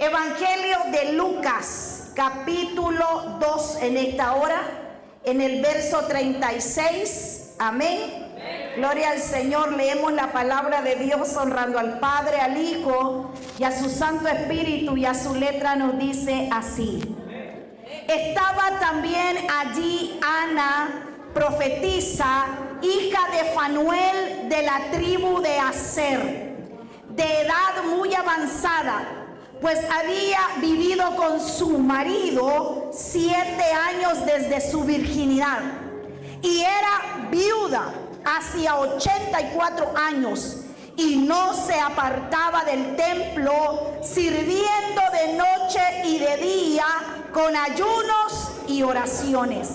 Evangelio de Lucas, capítulo 2 en esta hora, en el verso 36. Amén. Gloria al Señor. Leemos la palabra de Dios honrando al Padre, al Hijo y a su Santo Espíritu, y a su letra nos dice así. Estaba también allí Ana, profetisa, hija de Fanuel, de la tribu de Aser, de edad muy avanzada, pues había vivido con su marido 7 años desde su virginidad, y era viuda hacia 84 años, y no se apartaba del templo, sirviendo de noche y de día con ayunos y oraciones.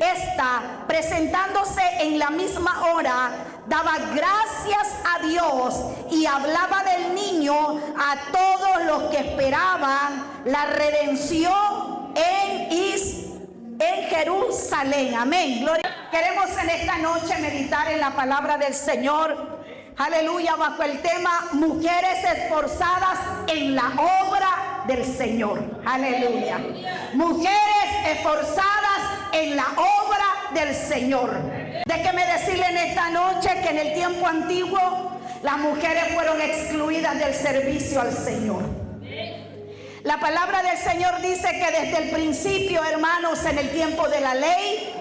Esta, presentándose en la misma hora, daba gracias a Dios y hablaba del niño a todos los que esperaban la redención en Jerusalén. Amén. Gloria. Queremos en esta noche meditar en la palabra del Señor. Aleluya, bajo el tema mujeres esforzadas en la obra del Señor. Aleluya. Mujeres esforzadas en la obra del Señor. Déjeme decirle en esta noche que en el tiempo antiguo las mujeres fueron excluidas del servicio al Señor. La palabra del Señor dice que desde el principio, hermanos, en el tiempo de la ley,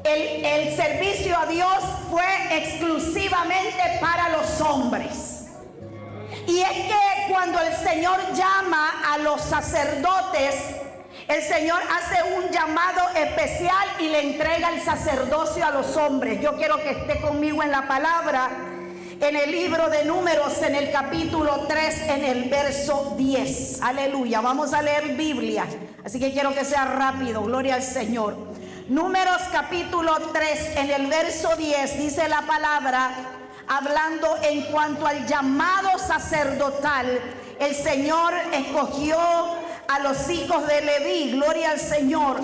el servicio a Dios fue exclusivamente para los hombres. Y es que cuando el Señor llama a los sacerdotes, el Señor hace un llamado especial y le entrega el sacerdocio a los hombres. Yo quiero que esté conmigo en la palabra, en el libro de Números, en el capítulo 3, en el verso 10. Aleluya, vamos a leer Biblia, así que quiero que sea rápido. Gloria al Señor. Números capítulo 3, en el verso 10, dice la palabra, hablando en cuanto al llamado sacerdotal. El Señor escogió a los hijos de Leví. Gloria al Señor.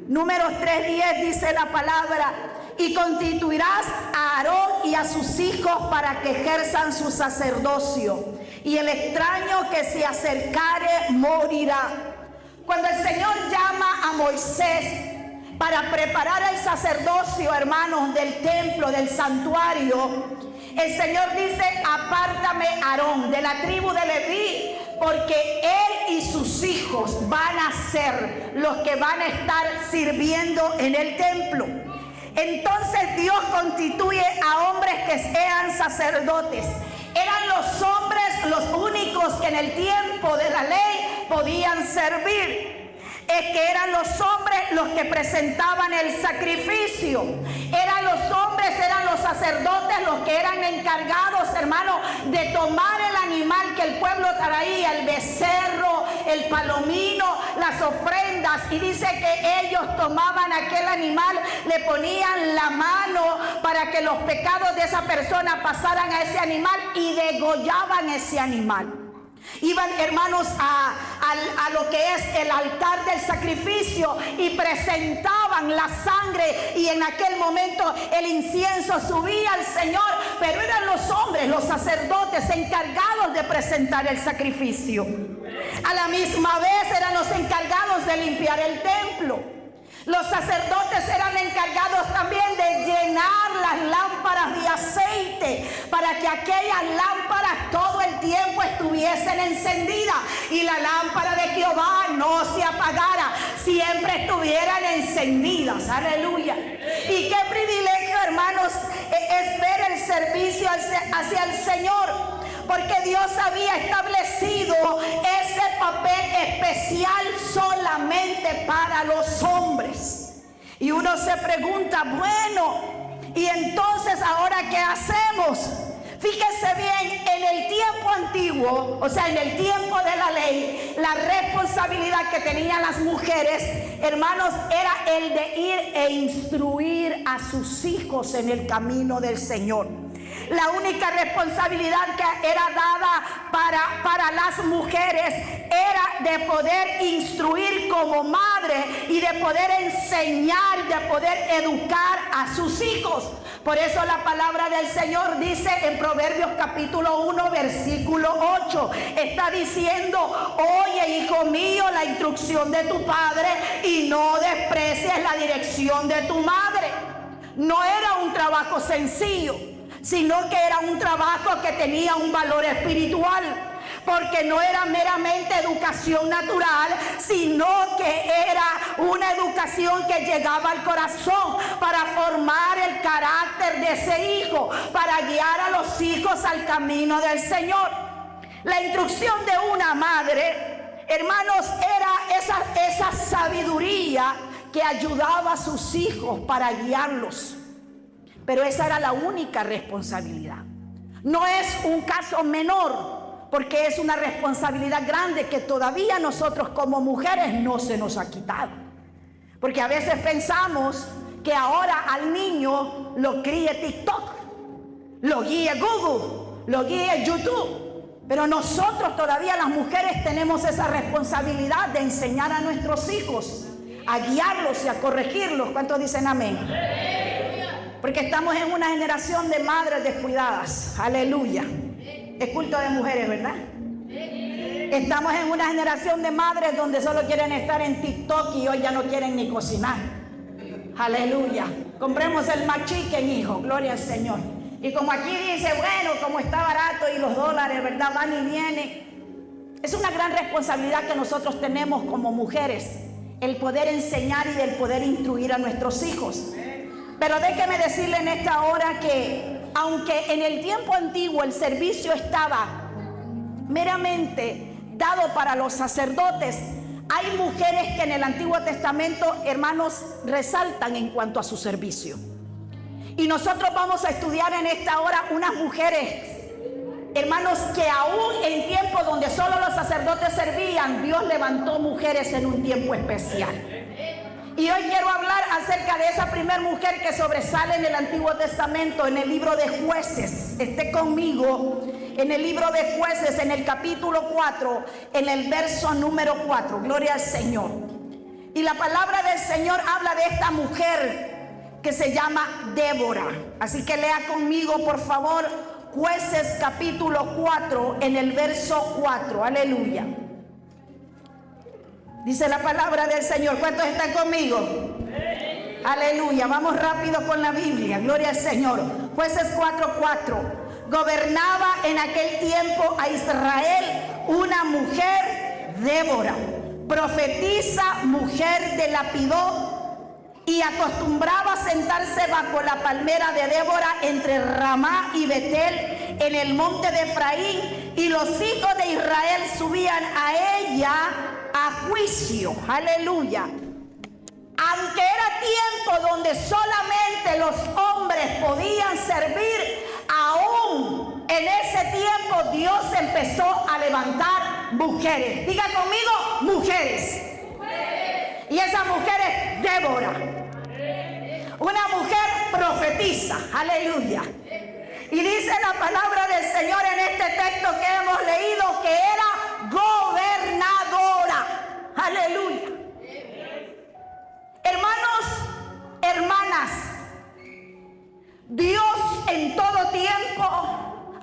Números 3:10 dice la palabra: y constituirás a Aarón y a sus hijos para que ejerzan su sacerdocio, y el extraño que se acercare morirá. Cuando el Señor llama a Moisés para preparar el sacerdocio, hermanos, del templo, del santuario, el Señor dice: apártame Aarón de la tribu de Leví, porque él y sus hijos van a ser los que van a estar sirviendo en el templo. Entonces Dios constituye a hombres que sean sacerdotes. Eran los hombres los únicos que en el tiempo de la ley podían servir. Es que eran los hombres los que presentaban el sacrificio. Eran los hombres, eran los sacerdotes los que eran encargados, hermano, de tomar el animal que el pueblo traía, el becerro, el palomino, las ofrendas. Y dice que ellos tomaban aquel animal, le ponían la mano para que los pecados de esa persona pasaran a ese animal y degollaban ese animal. Iban, hermanos, a lo que es el altar del sacrificio y presentaban la sangre, y en aquel momento el incienso subía al Señor, pero eran los hombres, los sacerdotes, encargados de presentar el sacrificio. A la misma vez eran los encargados de limpiar el templo. Los sacerdotes eran encargados también de llenar las lámparas de aceite para que aquellas lámparas todo el tiempo estuviesen encendidas y la lámpara de Jehová no se apagara, siempre estuvieran encendidas. Aleluya. Y qué privilegio, hermanos, es ver el servicio hacia el Señor, porque Dios había establecido ese papel especial solamente para los hombres. Y uno se pregunta, bueno, ¿y entonces ahora qué hacemos? Fíjese bien, en el tiempo antiguo, o sea, en el tiempo de la ley, la responsabilidad que tenían las mujeres, hermanos, era el de ir e instruir a sus hijos en el camino del Señor. La única responsabilidad que era dada para las mujeres era de poder instruir como madre y de poder enseñar, de poder educar a sus hijos. Por eso la palabra del Señor dice en Proverbios capítulo 1 versículo 8, está diciendo: oye, hijo mío, la instrucción de tu padre y no desprecies la dirección de tu madre. No era un trabajo sencillo, sino que era un trabajo que tenía un valor espiritual, porque no era meramente educación natural, sino que era una educación que llegaba al corazón para formar el carácter de ese hijo, para guiar a los hijos al camino del Señor. La instrucción de una madre, hermanos, era esa sabiduría que ayudaba a sus hijos para guiarlos. Pero esa era la única responsabilidad. No es un caso menor, porque es una responsabilidad grande que todavía nosotros como mujeres no se nos ha quitado. Porque a veces pensamos que ahora al niño lo críe TikTok, lo guíe Google, lo guíe YouTube. Pero nosotros todavía las mujeres tenemos esa responsabilidad de enseñar a nuestros hijos, a guiarlos y a corregirlos. ¿Cuántos dicen amén? Porque estamos en una generación de madres descuidadas. Aleluya. Es culto de mujeres, ¿verdad? Estamos en una generación de madres donde solo quieren estar en TikTok y hoy ya no quieren ni cocinar. Aleluya. Compremos el McChicken, hijo. Gloria al Señor. Y como aquí dice, bueno, como está barato y los dólares, ¿verdad? Van y vienen. Es una gran responsabilidad que nosotros tenemos como mujeres, el poder enseñar y el poder instruir a nuestros hijos. Pero déjeme decirle en esta hora que aunque en el tiempo antiguo el servicio estaba meramente dado para los sacerdotes, hay mujeres que en el Antiguo Testamento, hermanos, resaltan en cuanto a su servicio. Y nosotros vamos a estudiar en esta hora unas mujeres, hermanos, que aún en tiempos donde solo los sacerdotes servían, Dios levantó mujeres en un tiempo especial. Y hoy quiero hablar acerca de esa primer mujer que sobresale en el Antiguo Testamento, en el libro de Jueces. Esté conmigo en el libro de Jueces, en el capítulo 4, en el verso número 4. Gloria al Señor. Y la palabra del Señor habla de esta mujer que se llama Débora. Así que lea conmigo, por favor, Jueces capítulo 4, en el verso 4. Aleluya. Dice la palabra del Señor. ¿Cuántos están conmigo? Aleluya. Vamos rápido con la Biblia. Gloria al Señor. Jueces 4:4. Gobernaba en aquel tiempo a Israel una mujer, Débora, profetisa, mujer de Lapidot, y acostumbraba sentarse bajo la palmera de Débora entre Ramá y Betel en el monte de Efraín, y los hijos de Israel subían a ella a juicio. Aleluya. Aunque era tiempo donde solamente los hombres podían servir, aún en ese tiempo Dios empezó a levantar mujeres. Diga conmigo, mujeres. Y esa mujer es Débora, una mujer profetisa. Aleluya. Y dice la palabra del Señor en este texto que hemos leído que era gobernadora. Aleluya. Hermanos, hermanas, Dios en todo tiempo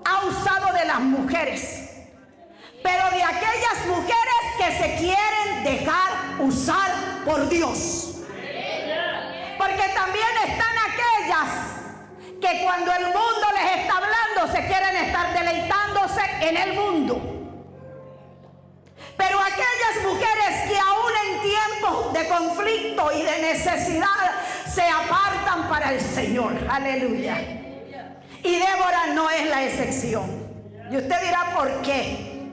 ha usado de las mujeres, pero de aquellas mujeres que se quieren dejar usar por Dios. Porque también están aquellas que cuando el mundo les está hablando se quieren estar deleitándose en el mundo. Pero aquellas mujeres que aún en tiempos de conflicto y de necesidad se apartan para el Señor. Aleluya. Y Débora no es la excepción. Y usted dirá, ¿por qué?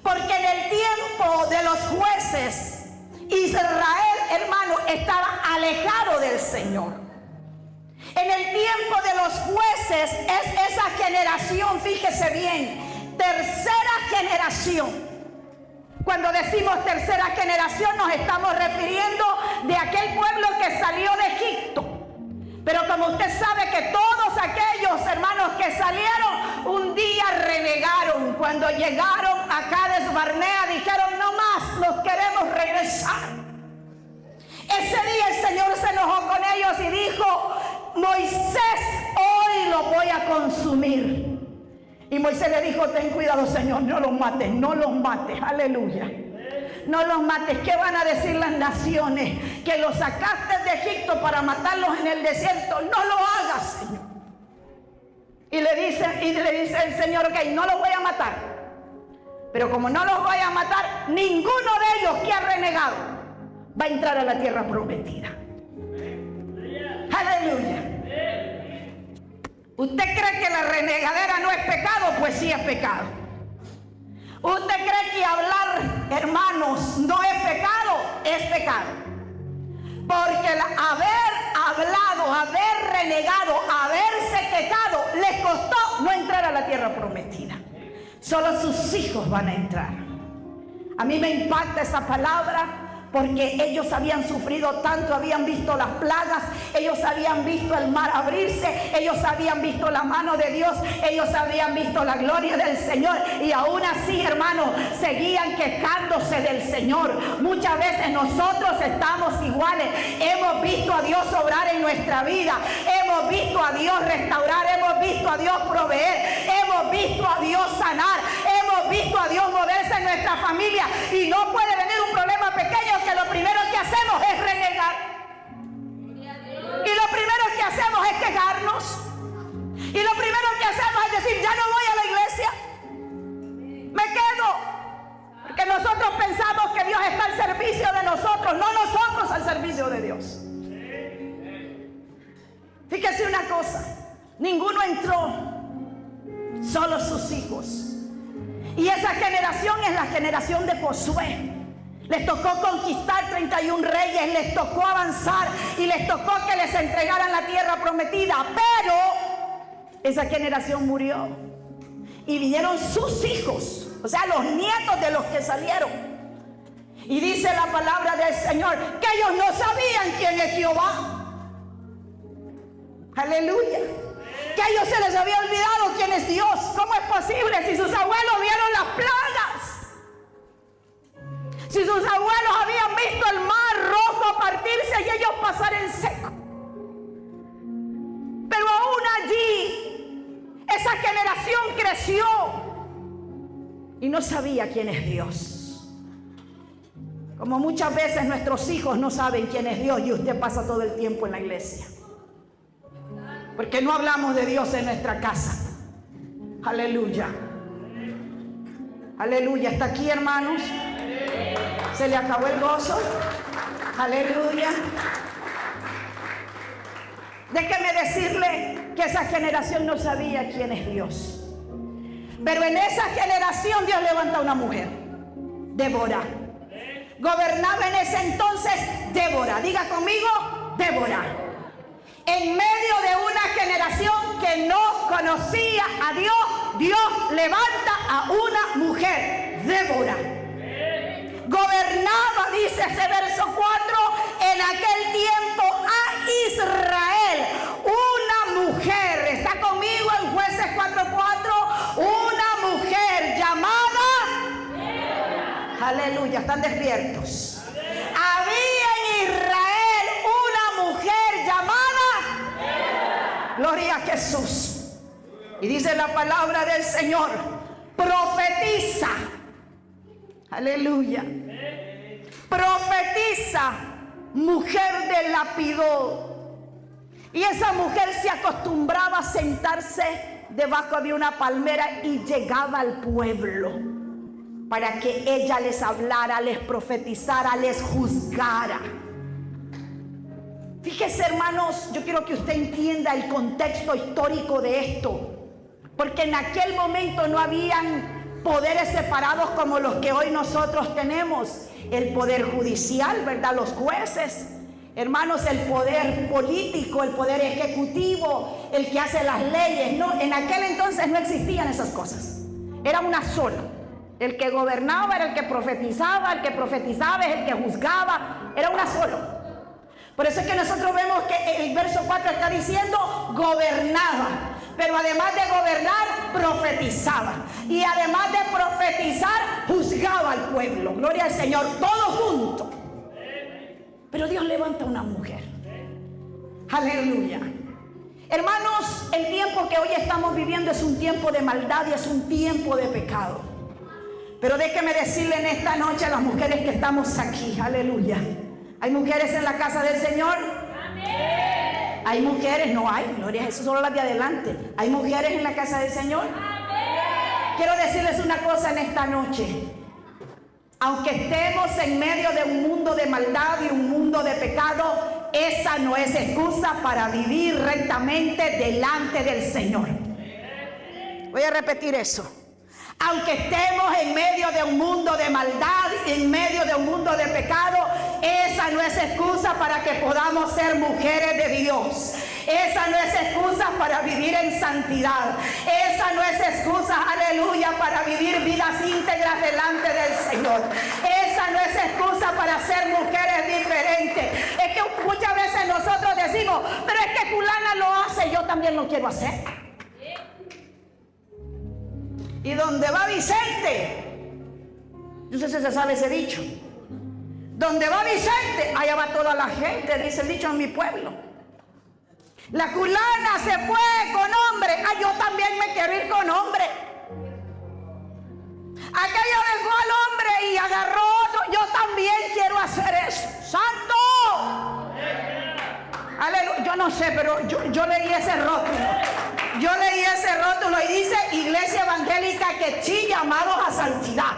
Porque en el tiempo de los jueces, Israel, hermano, estaba alejado del Señor. En el tiempo de los jueces es esa generación, fíjese bien, tercera generación. Cuando decimos tercera generación nos estamos refiriendo de aquel pueblo que salió de Egipto. Pero como usted sabe que todos aquellos hermanos que salieron un día renegaron. Cuando llegaron a Cades Barnea dijeron, no más, nos queremos regresar. Ese día el Señor se enojó con ellos y dijo, Moisés, hoy lo voy a consumir. Y Moisés le dijo, ten cuidado, Señor, no los mates, no los mates, aleluya. No los mates. ¿Qué van a decir las naciones? Que los sacaste de Egipto para matarlos en el desierto. No lo hagas, Señor. Y le dice el Señor, ok, no los voy a matar. Pero como no los voy a matar, ninguno de ellos que ha renegado va a entrar a la tierra prometida. Aleluya. ¿Usted cree que la renegadera no es pecado? Pues sí es pecado. ¿Usted cree que hablar, hermanos, no es pecado? Es pecado. Porque haber hablado, haber renegado, haberse quejado, les costó no entrar a la tierra prometida. Solo sus hijos van a entrar. A mí me impacta esa palabra, porque ellos habían sufrido tanto, habían visto las plagas, ellos habían visto el mar abrirse, ellos habían visto la mano de Dios, ellos habían visto la gloria del Señor, y aún así, hermanos, seguían quejándose del Señor. Muchas veces nosotros estamos iguales. Hemos visto a Dios obrar en nuestra vida, hemos visto a Dios restaurar, hemos visto a Dios proveer, hemos visto a Dios sanar, hemos visto a Dios moverse en nuestra familia, y no puede venir un problema pequeño que lo primero que hacemos es renegar. Y lo primero que hacemos es quejarnos. Y lo primero que hacemos es decir, ya no voy a la iglesia, me quedo. Porque nosotros pensamos que Dios está al servicio de nosotros, no nosotros al servicio de Dios. Fíjese una cosa, ninguno entró, solo sus hijos. Y esa generación es la generación de Josué. Les tocó conquistar 31 reyes, les tocó avanzar y les tocó que les entregaran la tierra prometida. Pero esa generación murió y vinieron sus hijos, o sea, los nietos de los que salieron. Y dice la palabra del Señor que ellos no sabían quién es Jehová. Aleluya. Que a ellos se les había olvidado quién es Dios. ¿Cómo es posible si sus abuelos vieron las plagas? Si sus abuelos habían visto el mar rojo partirse y ellos pasar en seco. Pero aún allí, esa generación creció y no sabía quién es Dios. Como muchas veces nuestros hijos no saben quién es Dios y usted pasa todo el tiempo en la iglesia. Porque no hablamos de Dios en nuestra casa. Aleluya. Aleluya. ¿Está aquí, hermanos? ¿Se le acabó el gozo? Aleluya. Déjeme decirle que esa generación no sabía quién es Dios. Pero en esa generación Dios levanta a una mujer, Débora. Gobernaba en ese entonces Débora. Diga conmigo, Débora. En medio de una generación que no conocía a Dios, Dios levanta a una mujer, Débora. Gobernaba, dice ese verso 4, en aquel tiempo a Israel una mujer. ¿Está conmigo en Jueces 4:4? Una mujer llamada Débora. Aleluya, están despiertos. Había en Israel una mujer llamada Débora. Gloria a Jesús. Y dice la palabra del Señor, profetiza. Aleluya. Profetiza, mujer de Lapidot. Y esa mujer se acostumbraba a sentarse debajo de una palmera y llegaba al pueblo para que ella les hablara, les profetizara, les juzgara. Fíjese, hermanos, yo quiero que usted entienda el contexto histórico de esto, porque en aquel momento no habían poderes separados como los que hoy nosotros tenemos. El poder judicial, ¿verdad? Los jueces, hermanos, el poder político, el poder ejecutivo, el que hace las leyes. No, en aquel entonces no existían esas cosas. Era una sola. El que gobernaba era el que profetizaba es el que juzgaba. Era una sola. Por eso es que nosotros vemos que el verso 4 está diciendo gobernaba. Pero además de gobernar, profetizaba. Y además de profetizar, juzgaba al pueblo. Gloria al Señor, todo junto. Pero Dios levanta una mujer. Aleluya. Hermanos, el tiempo que hoy estamos viviendo es un tiempo de maldad y es un tiempo de pecado. Pero déjeme decirle en esta noche a las mujeres que estamos aquí, aleluya. ¿Hay mujeres en la casa del Señor? Amén. ¿Hay mujeres? No hay, gloria a Jesús, solo las de adelante. ¿Hay mujeres en la casa del Señor? Amén. Quiero decirles una cosa en esta noche. Aunque estemos en medio de un mundo de maldad y un mundo de pecado, esa no es excusa para vivir rectamente delante del Señor. Voy a repetir eso. Aunque estemos en medio de un mundo de maldad, en medio de un mundo de pecado, esa no es excusa para que podamos ser mujeres de Dios. Esa no es excusa para vivir en santidad. Esa no es excusa, aleluya, para vivir vidas íntegras delante del Señor. Esa no es excusa para ser mujeres diferentes. Es que muchas veces nosotros decimos, pero es que fulana lo hace, yo también lo quiero hacer. Y donde va Vicente, yo sé si se sabe ese dicho, donde va Vicente, allá va toda la gente, dice el dicho en mi pueblo. La fulana se fue con hombre, yo también me quiero ir con hombre. Aquella dejó al hombre y agarró otro, yo también quiero hacer eso. ¡Santo! Aleluya. Yo no sé, pero yo leí ese rótulo. Yo leí ese rótulo y dice Iglesia Evangélica Quechí, llamados a santidad.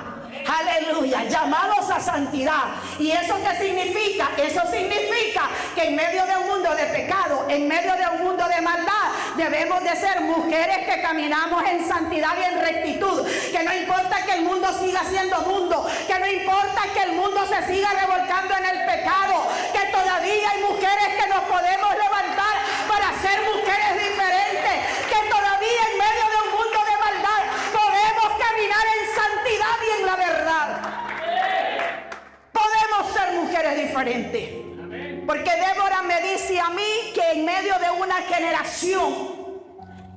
Aleluya, llamados a santidad. ¿Y eso qué significa? Eso significa que en medio de un mundo de pecado, en medio de un mundo de maldad, debemos de ser mujeres que caminamos en santidad y en rectitud. Que no importa que el mundo siga siendo mundo, que no importa que el mundo se siga revolcando en el pecado, que todavía hay mujeres que nos podemos levantar para ser mujeres diferentes, que todavía en medio de un mundo de maldad podemos caminar en santidad y en la verdad. Podemos ser mujeres diferentes. Porque Débora me dice a mí que en medio de una generación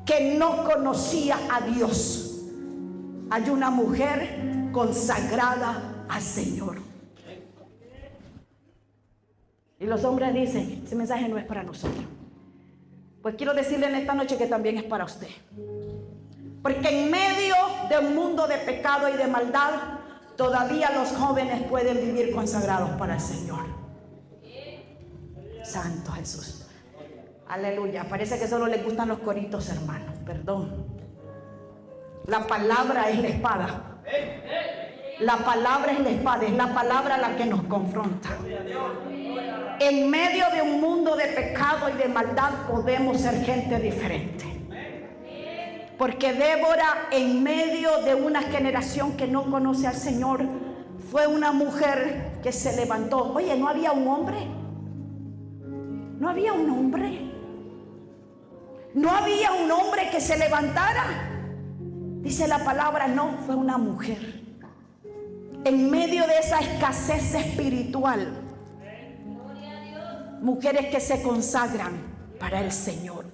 que no conocía a Dios, hay una mujer consagrada al Señor. Y los hombres dicen, ese mensaje no es para nosotros. Pues quiero decirle en esta noche que también es para usted. Porque en medio de un mundo de pecado y de maldad, todavía los jóvenes pueden vivir consagrados para el Señor. Santo Jesús. Aleluya. Parece que solo les gustan los coritos, hermanos. Perdón. La palabra es la espada. La palabra es la espada. Es la palabra la que nos confronta. En medio de un mundo de pecado y de maldad podemos ser gente diferente. Porque Débora, en medio de una generación que no conoce al Señor, fue una mujer que se levantó. Oye, ¿no había un hombre? ¿No había un hombre? ¿No había un hombre que se levantara? Dice la palabra, no, fue una mujer. En medio de esa escasez espiritual, mujeres que se consagran para el Señor.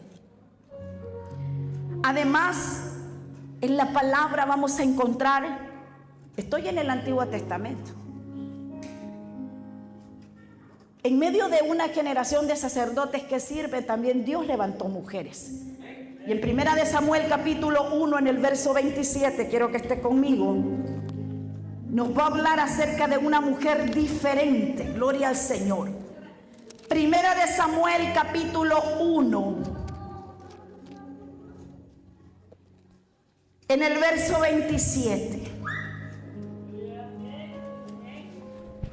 Además, en la palabra vamos a encontrar, estoy en el Antiguo Testamento, en medio de una generación de sacerdotes que sirven, también Dios levantó mujeres. Y en 1 de Samuel capítulo 1, en el verso 27, quiero que esté conmigo, nos va a hablar acerca de una mujer diferente. Gloria al Señor. 1 de Samuel capítulo 1, en el verso 27.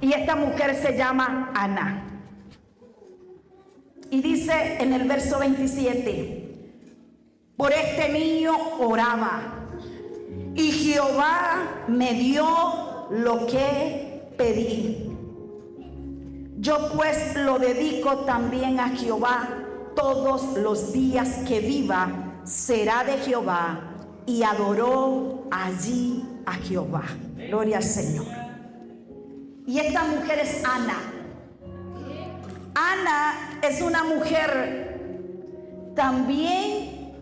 Y esta mujer se llama Ana. Y dice en el verso 27, por este niño oraba, y Jehová me dio lo que pedí. Yo pues lo dedico también a Jehová, todos los días que viva será de Jehová. Y adoró allí a Jehová. Gloria al Señor. Y esta mujer es Ana. Ana es una mujer también.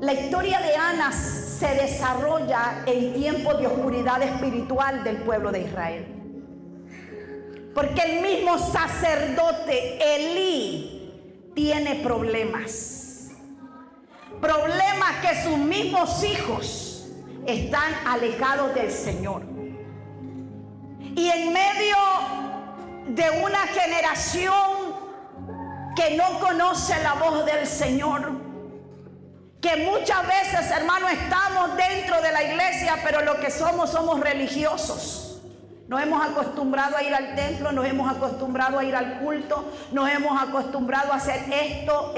La historia de Ana se desarrolla en tiempos de oscuridad espiritual del pueblo de Israel. Porque el mismo sacerdote Elí tiene problemas. Problemas que sus mismos hijos están alejados del Señor. Y en medio de una generación que no conoce la voz del Señor, que muchas veces, hermano, estamos dentro de la iglesia, pero lo que somos religiosos. Nos hemos acostumbrado a ir al templo, nos hemos acostumbrado a ir al culto, nos hemos acostumbrado a hacer esto,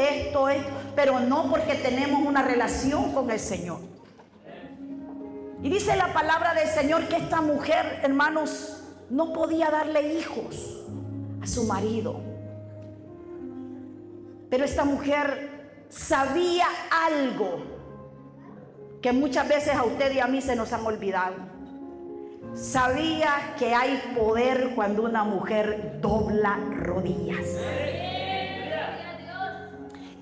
pero no porque tenemos una relación con el Señor. Y dice la palabra del Señor que esta mujer, hermanos, no podía darle hijos a su marido. Pero esta mujer sabía algo que muchas veces a usted y a mí se nos han olvidado. Sabía que hay poder cuando una mujer dobla rodillas.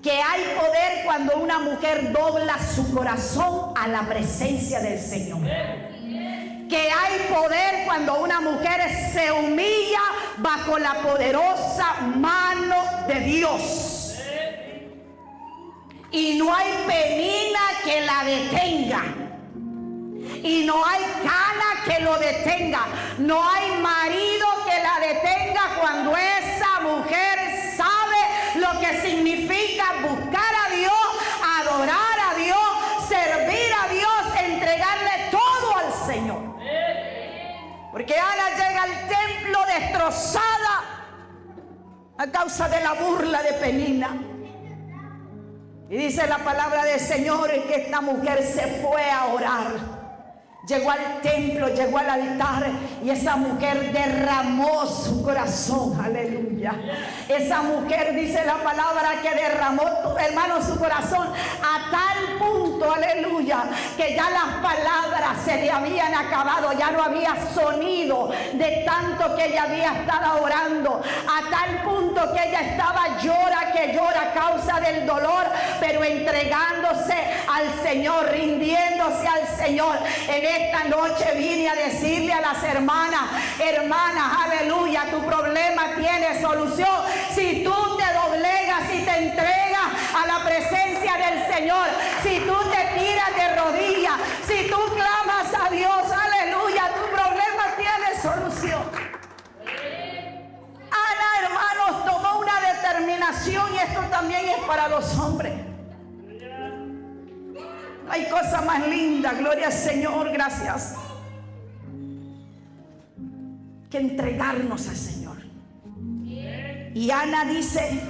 Que hay poder cuando una mujer dobla su corazón a la presencia del Señor. Que hay poder cuando una mujer se humilla bajo la poderosa mano de Dios. Y no hay penina que la detenga. Y no hay cana que lo detenga. No hay marido que la detenga cuando esa mujer sabe lo que significa buscar a Dios, adorar a Dios, servir a Dios, entregarle todo al Señor. Porque Ana llega al templo destrozada a causa de la burla de Penina. Y dice la palabra del Señor que esta mujer se fue a orar. Llegó al templo, llegó al altar y esa mujer derramó su corazón, aleluya. Esa mujer, dice la palabra, que derramó, hermano, su corazón a tal punto, aleluya, que ya las palabras se le habían acabado, ya no había sonido de tanto que ella había estado orando, a tal punto que ella estaba llora a causa del dolor, pero entregándose al Señor, rindiéndose al Señor. En esta noche vine a decirle a las hermanas, aleluya, tu problema tiene solución si tú te doblegas y te entregas a la presencia del Señor, si tú te tiras de rodillas, si tú clamas a Dios, aleluya, tu problema tiene solución. Ana, hermanos, tomó una determinación y esto también es para los hombres. Hay cosa más linda, gloria al Señor, gracias, que entregarnos al Señor. Y Ana dice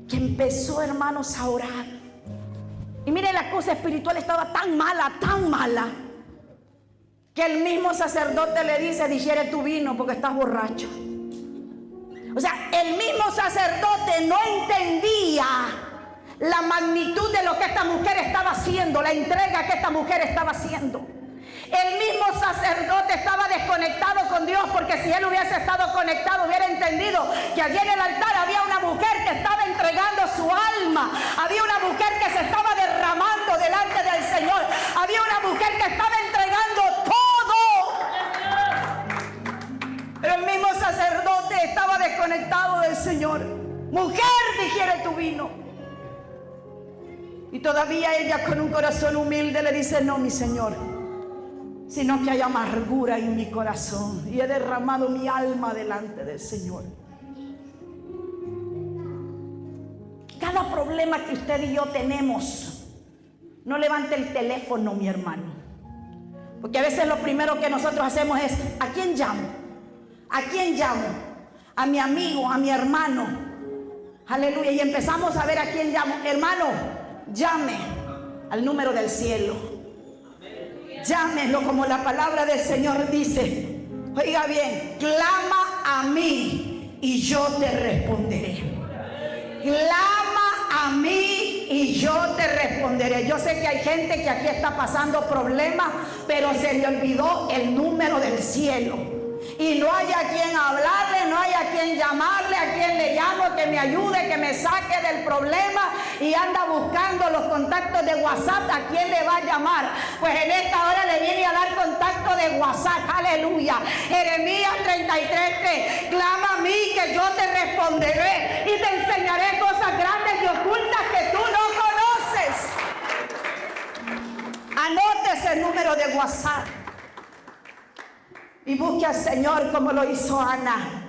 que empezó, hermanos, a orar. Y mire, la cosa espiritual estaba tan mala, que el mismo sacerdote le dice: digiere tu vino porque estás borracho. O sea, el mismo sacerdote no entendía la magnitud de lo que esta mujer estaba haciendo, la entrega que esta mujer estaba haciendo. El mismo sacerdote estaba desconectado con Dios, porque si él hubiese estado conectado hubiera entendido que allí en el altar había una mujer que estaba entregando su alma, había una mujer que se estaba derramando delante del Señor, había una mujer que estaba entregando todo. Pero el mismo sacerdote estaba desconectado del Señor. Mujer, digiere tu vino. Y todavía ella, con un corazón humilde, le dice: no, mi Señor, sino que hay amargura en mi corazón y he derramado mi alma delante del Señor. Cada problema que usted y yo tenemos, no levante el teléfono, mi hermano, porque a veces lo primero que nosotros hacemos es: ¿a quién llamo? ¿A quién llamo? A mi amigo, a mi hermano, aleluya, y empezamos a ver a quién llamo. Hermano, llame al número del cielo. Llámelo como la palabra del Señor dice. Oiga bien, clama a mí y yo te responderé. Clama a mí y yo te responderé. Yo sé que hay gente que aquí está pasando problemas, pero se le olvidó el número del cielo. Y no hay a quien hablarle, no hay a quien llamarle, a quien le llamo que me ayude, que me saque del problema, y anda buscando los contactos de WhatsApp. ¿A quién le va a llamar? Pues en esta hora le viene a dar contacto de WhatsApp, aleluya. Jeremías 33:3, clama a mí que yo te responderé y te enseñaré cosas grandes y ocultas que tú no conoces. ese número de WhatsApp y busque al Señor como lo hizo Ana.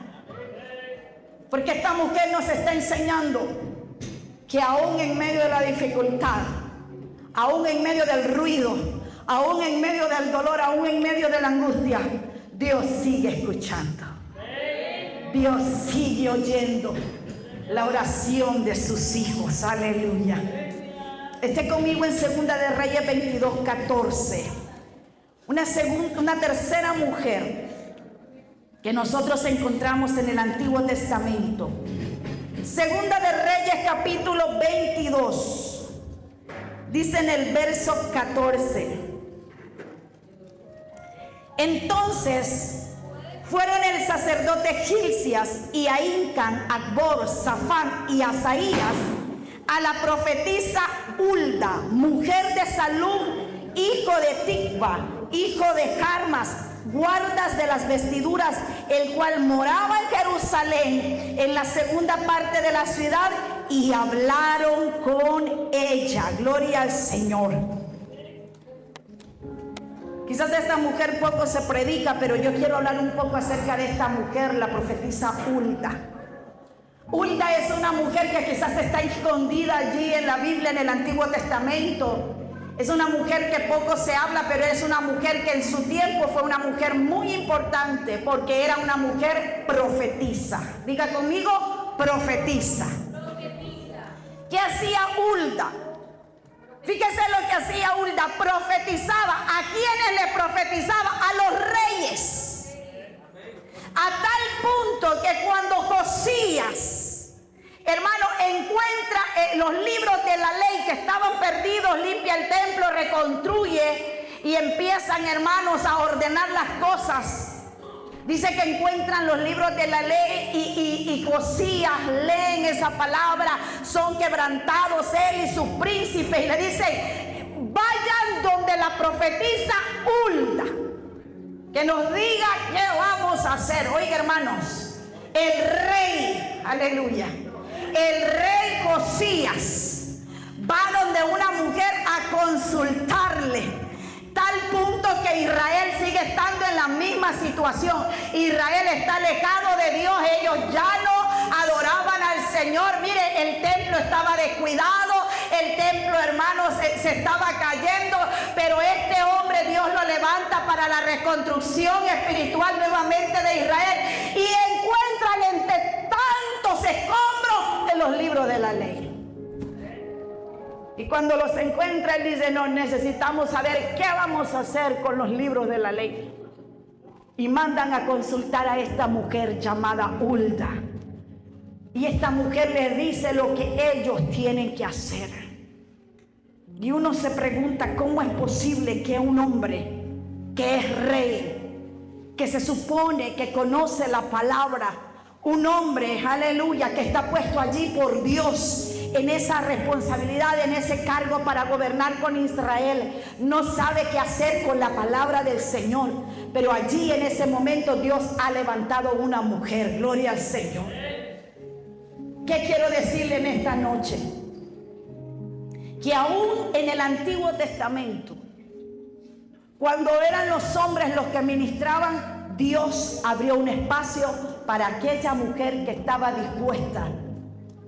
Porque esta mujer nos está enseñando que aún en medio de la dificultad, aún en medio del ruido, aún en medio del dolor, aún en medio de la angustia, Dios sigue escuchando. Dios sigue oyendo la oración de sus hijos. Aleluya. Esté conmigo en Segunda de Reyes 22:14. Una tercera mujer que nosotros encontramos en el Antiguo Testamento. Segunda de Reyes capítulo 22. Dice en el verso 14. Entonces fueron el sacerdote Gilcias y Ahicam, Acbor, Safán y Asaías a la profetisa Hulda, mujer de Salum, hijo de Ticva, hijo de Jarmas, guardas de las vestiduras, el cual moraba en Jerusalén, en la segunda parte de la ciudad, y hablaron con ella. Gloria al Señor. Quizás de esta mujer poco se predica, pero yo quiero hablar un poco acerca de esta mujer, la profetisa Hulda. Hulda es una mujer que quizás está escondida allí en la Biblia, en el Antiguo Testamento. Es una mujer que poco se habla, pero es una mujer que en su tiempo fue una mujer muy importante, porque era una mujer profetisa. Diga conmigo, profetisa. ¿Qué hacía Hulda? Fíjese lo que hacía Hulda, profetizaba. ¿A quiénes le profetizaba? A los reyes. A tal punto que cuando Josías, hermano, encuentra los libros de la ley que estaban perdidos, limpia el templo, reconstruye y empiezan, hermanos, a ordenar las cosas. Dice que encuentran los libros de la ley y Josías leen esa palabra, son quebrantados él y sus príncipes, y le dice: vayan donde la profetisa Hulda, que nos diga qué vamos a hacer. Oiga, hermanos, el rey, aleluya, el rey Josías va donde una mujer a consultarle. Tal punto que Israel sigue estando en la misma situación. Israel está alejado de Dios. Ellos ya no adoraban al Señor. Mire, el templo estaba descuidado. El templo, hermanos, se estaba cayendo. Pero este hombre Dios lo levanta para la reconstrucción espiritual nuevamente de Israel. Y encuentran entre tantos escombros en los libros de la ley. Y cuando los encuentra, él dice: no, necesitamos saber qué vamos a hacer con los libros de la ley. Y mandan a consultar a esta mujer llamada Hulda. Y esta mujer les dice lo que ellos tienen que hacer. Y uno se pregunta: ¿cómo es posible que un hombre que es rey, que se supone que conoce la palabra, un hombre, aleluya, que está puesto allí por Dios, en esa responsabilidad, en ese cargo para gobernar con Israel, no sabe qué hacer con la palabra del Señor? Pero allí en ese momento Dios ha levantado una mujer. Gloria al Señor. ¿Qué quiero decirle en esta noche? Que aún en el Antiguo Testamento, cuando eran los hombres los que ministraban, Dios abrió un espacio para aquella mujer que estaba dispuesta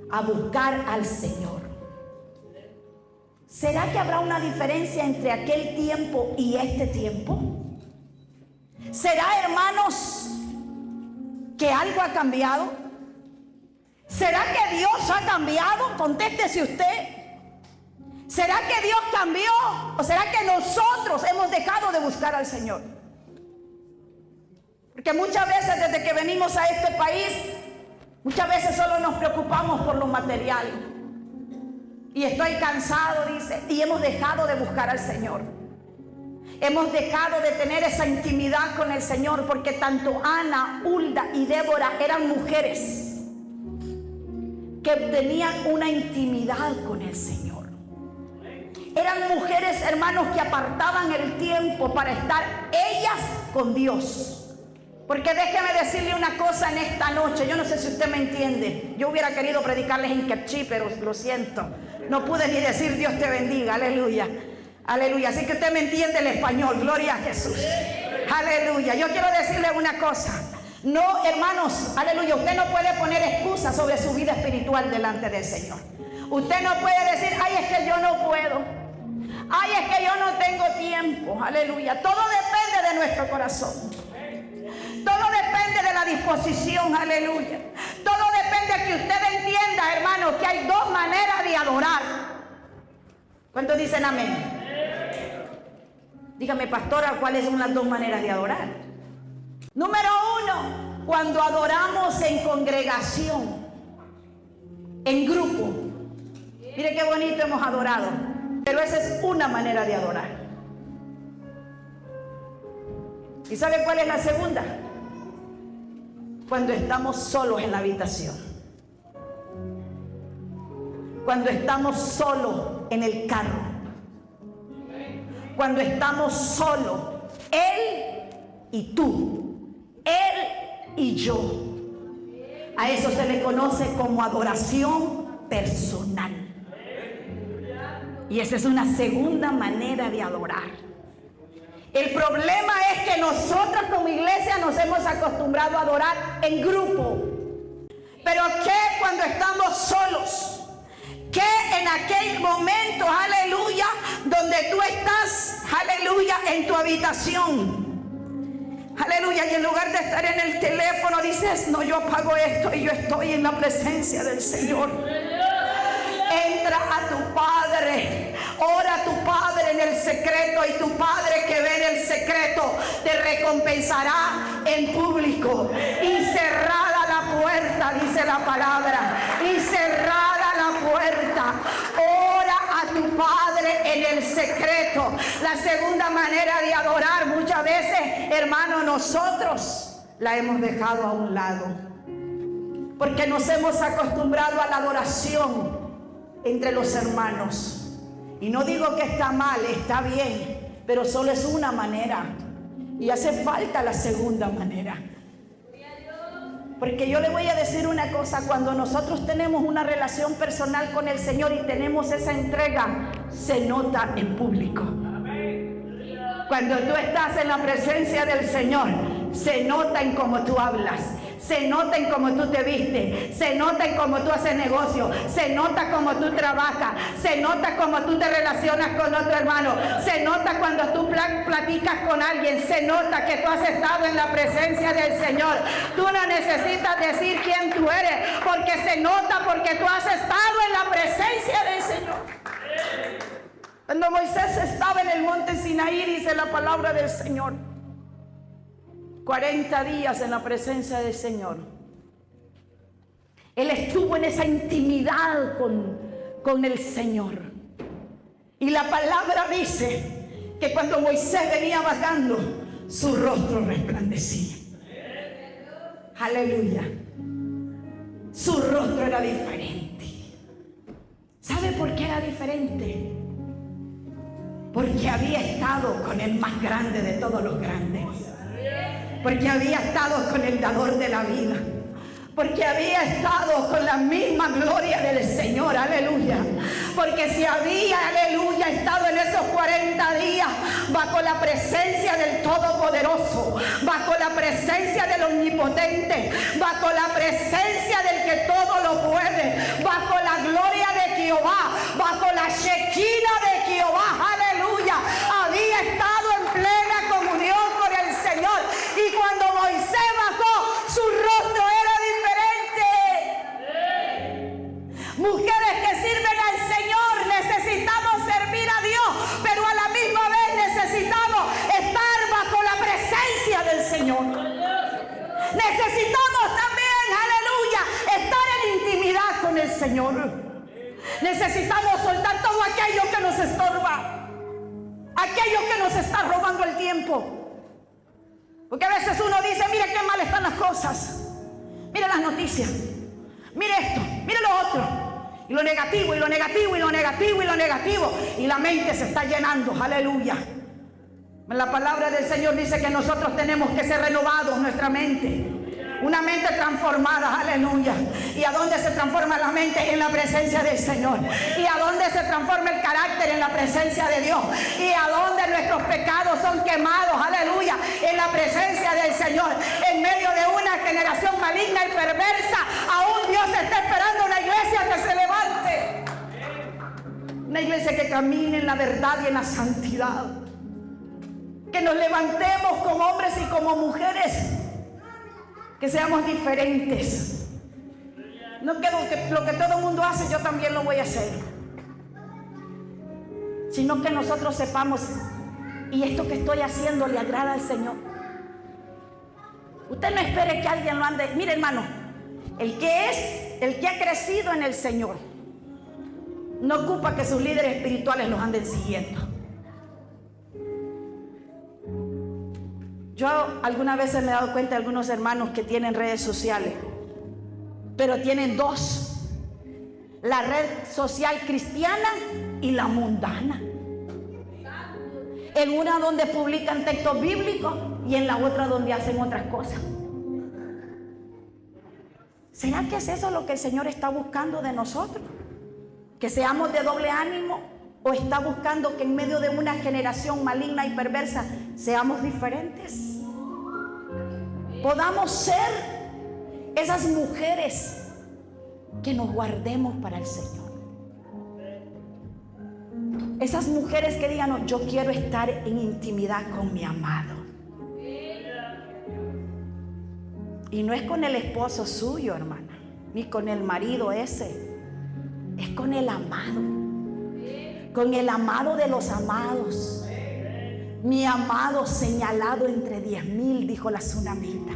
a buscar al Señor. ¿Será que habrá una diferencia entre aquel tiempo y este tiempo? ¿Será, hermanos, que algo ha cambiado? ¿Será que Dios ha cambiado? Contéstese usted. ¿Será que Dios cambió? ¿O será que nosotros hemos dejado de buscar al Señor? Porque muchas veces desde que venimos a este país, muchas veces solo nos preocupamos por lo material. Y estoy cansado, dice, y hemos dejado de buscar al Señor. Hemos dejado de tener esa intimidad con el Señor, porque tanto Ana, Hulda y Débora eran mujeres que tenían una intimidad con el Señor. Eran mujeres, hermanos, que apartaban el tiempo para estar ellas con Dios. Porque déjeme decirle una cosa en esta noche. Yo no sé si usted me entiende. Yo hubiera querido predicarles en quechí, pero lo siento. No pude ni decir Dios te bendiga. Aleluya. Aleluya. Así que usted me entiende el español. Gloria a Jesús. Aleluya. Yo quiero decirle una cosa. No, hermanos, aleluya. Usted no puede poner excusas sobre su vida espiritual delante del Señor. Usted no puede decir, ay, es que yo no puedo. Ay, es que yo no tengo tiempo. Aleluya. Todo depende de nuestro corazón. Todo depende de la disposición. Aleluya. Todo depende de que usted entienda, hermano, que hay dos maneras de adorar. ¿Cuántos dicen amén? Dígame, pastora, ¿cuáles son las dos maneras de adorar? Número uno, cuando adoramos en congregación, en grupo. Mire qué bonito hemos adorado. Pero esa es una manera de adorar. ¿Y sabe cuál es la segunda? Cuando estamos solos en la habitación. Cuando estamos solos en el carro. Cuando estamos solos, Él y tú, Él y yo. A eso se le conoce como adoración personal. Y esa es una segunda manera de adorar. El problema es que nosotros como iglesia nos hemos acostumbrado a adorar en grupo. Pero ¿qué cuando estamos solos? ¿Qué en aquel momento, aleluya, donde tú estás, aleluya, en tu habitación? Aleluya, y en lugar de estar en el teléfono dices, no, yo apago esto y yo estoy en la presencia del Señor. Entra a tu Padre, ora a tu Padre en el secreto, y tu Padre que ve en el secreto te recompensará en público. Y cerrada la puerta, dice la palabra, y cerrada la puerta, ora a tu Padre en el secreto. La segunda manera de adorar, muchas veces, hermano, nosotros la hemos dejado a un lado, porque nos hemos acostumbrado a la adoración entre los hermanos. Y no digo que está mal, está bien, pero solo es una manera, y hace falta la segunda manera. Porque yo le voy a decir una cosa: cuando nosotros tenemos una relación personal con el Señor y tenemos esa entrega, se nota en público. Cuando tú estás en la presencia del Señor, se nota en cómo tú hablas, se nota en cómo tú te vistes, se nota en cómo tú haces negocio, se nota cómo tú trabajas, se nota cómo tú te relacionas con otro hermano, se nota cuando tú platicas con alguien, se nota que tú has estado en la presencia del Señor. Tú no necesitas decir quién tú eres, porque se nota, porque tú has estado en la presencia del Señor. Cuando Moisés estaba en el monte Sinaí, dice la palabra del Señor, 40 días en la presencia del Señor. Él estuvo en esa intimidad con el Señor. Y la palabra dice que cuando Moisés venía bajando, su rostro resplandecía. Aleluya. Su rostro era diferente. ¿Sabe por qué era diferente? Porque había estado con el más grande de todos los grandes. Porque había estado con el dador de la vida. Porque había estado con la misma gloria del Señor, aleluya. Porque si había, aleluya, estado en esos 40 días bajo la presencia del Todopoderoso, bajo la presencia del Omnipotente, bajo la presencia del que todo lo puede, bajo la gloria de Jehová, bajo la Shekinah de Jehová, aleluya, había estado en plena comunión con el Señor. Y cuando Moisés bajó, su rostro era mujeres que sirven al Señor, necesitamos servir a Dios, pero a la misma vez necesitamos estar bajo la presencia del Señor. Necesitamos también, aleluya, estar en intimidad con el Señor. Necesitamos soltar todo aquello que nos estorba, aquello que nos está robando el tiempo. Porque a veces uno dice, mire qué mal están las cosas, mire las noticias, mire esto, mire lo otro. Y lo negativo, y lo negativo, y lo negativo, y lo negativo. Y la mente se está llenando, aleluya. La palabra del Señor dice que nosotros tenemos que ser renovados nuestra mente. Una mente transformada, aleluya. ¿Y a dónde se transforma la mente? En la presencia del Señor. ¿Y a dónde se transforma el carácter? En la presencia de Dios. ¿Y a dónde nuestros pecados son quemados? Aleluya. En la presencia del Señor. En medio de una generación maligna y perversa, aún Dios está esperando una iglesia que se levante. Una iglesia que camine en la verdad y en la santidad. Que nos levantemos como hombres y como mujeres. Que seamos diferentes. No que lo que todo el mundo hace, yo también lo voy a hacer. Sino que nosotros sepamos, y esto que estoy haciendo le agrada al Señor. Usted no espere que alguien lo ande. Mire, hermano, el que ha crecido en el Señor, no ocupa que sus líderes espirituales los anden siguiendo. Yo algunas veces me he dado cuenta de algunos hermanos que tienen redes sociales, pero tienen dos: la red social cristiana y la mundana. En una donde publican textos bíblicos y en la otra donde hacen otras cosas. ¿Será que es eso lo que el Señor está buscando de nosotros? ¿Que seamos de doble ánimo? ¿O está buscando que en medio de una generación maligna y perversa seamos diferentes? Podamos ser esas mujeres que nos guardemos para el Señor. Esas mujeres que digan, no, yo quiero estar en intimidad con mi amado. Y no es con el esposo suyo, hermana, ni con el marido ese. Es con el amado. Con el amado de los amados. Mi amado señalado entre 10,000, dijo la tsunamita.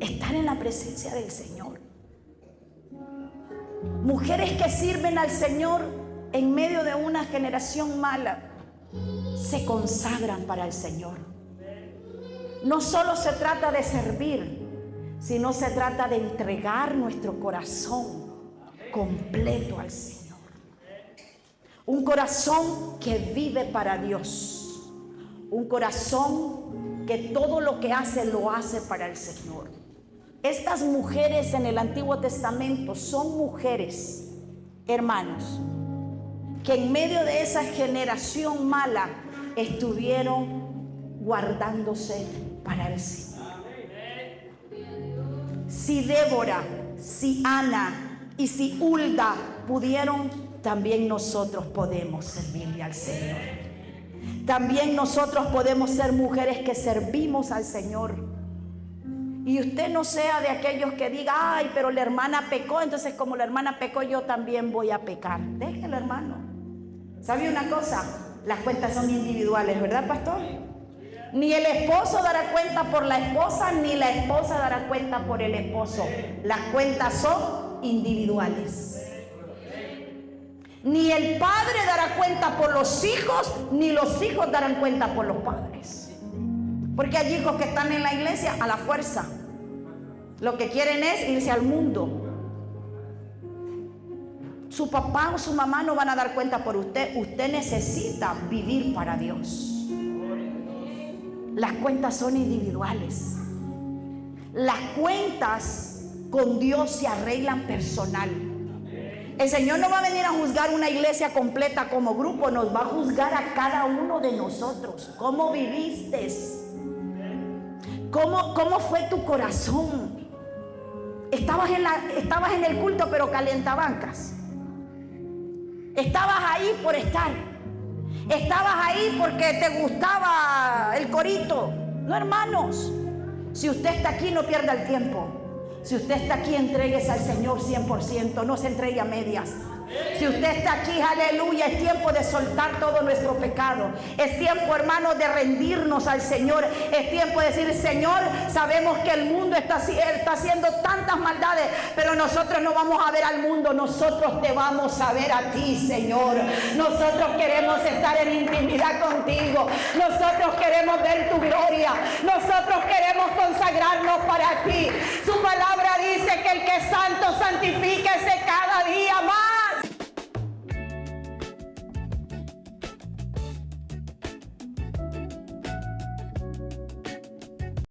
Estar en la presencia del Señor. Mujeres que sirven al Señor en medio de una generación mala, se consagran para el Señor. No solo se trata de servir, sino se trata de entregar nuestro corazón completo al Señor. Un corazón que vive para Dios. Un corazón que todo lo que hace lo hace para el Señor. Estas mujeres en el Antiguo Testamento son mujeres, hermanos, que en medio de esa generación mala estuvieron guardándose para el Señor. Si Débora, si Ana y si Hulda pudieron, también nosotros podemos servirle al Señor. También nosotros podemos ser mujeres que servimos al Señor. Y usted no sea de aquellos que diga, ay, pero la hermana pecó, entonces como la hermana pecó, yo también voy a pecar. Déjelo, hermano. ¿Sabe una cosa? Las cuentas son individuales, ¿verdad, pastor? Ni el esposo dará cuenta por la esposa, ni la esposa dará cuenta por el esposo. Las cuentas son individuales. Ni el padre dará cuenta por los hijos, ni los hijos darán cuenta por los padres. Porque hay hijos que están en la iglesia a la fuerza. Lo que quieren es irse al mundo. Su papá o su mamá no van a dar cuenta por usted. Usted necesita vivir para Dios. Las cuentas son individuales. Las cuentas con Dios se arreglan personal. El Señor no va a venir a juzgar una iglesia completa como grupo. Nos va a juzgar a cada uno de nosotros. ¿Cómo viviste? ¿Cómo fue tu corazón? Estabas en el culto pero calientabancas. Estabas ahí por estar. Estabas ahí porque te gustaba el corito. No, hermanos. Si usted está aquí, no pierda el tiempo. Si usted está aquí, entréguese al Señor 100%. No se entregue a medias. Si usted está aquí, aleluya, es tiempo de soltar todo nuestro pecado. Es tiempo, hermano, de rendirnos al Señor. Es tiempo de decir, Señor, sabemos que el mundo está haciendo tantas maldades, pero nosotros no vamos a ver al mundo, nosotros te vamos a ver a ti, Señor. Nosotros queremos estar en intimidad contigo. Nosotros queremos ver tu gloria. Nosotros queremos consagrarnos para ti. Su palabra dice que el que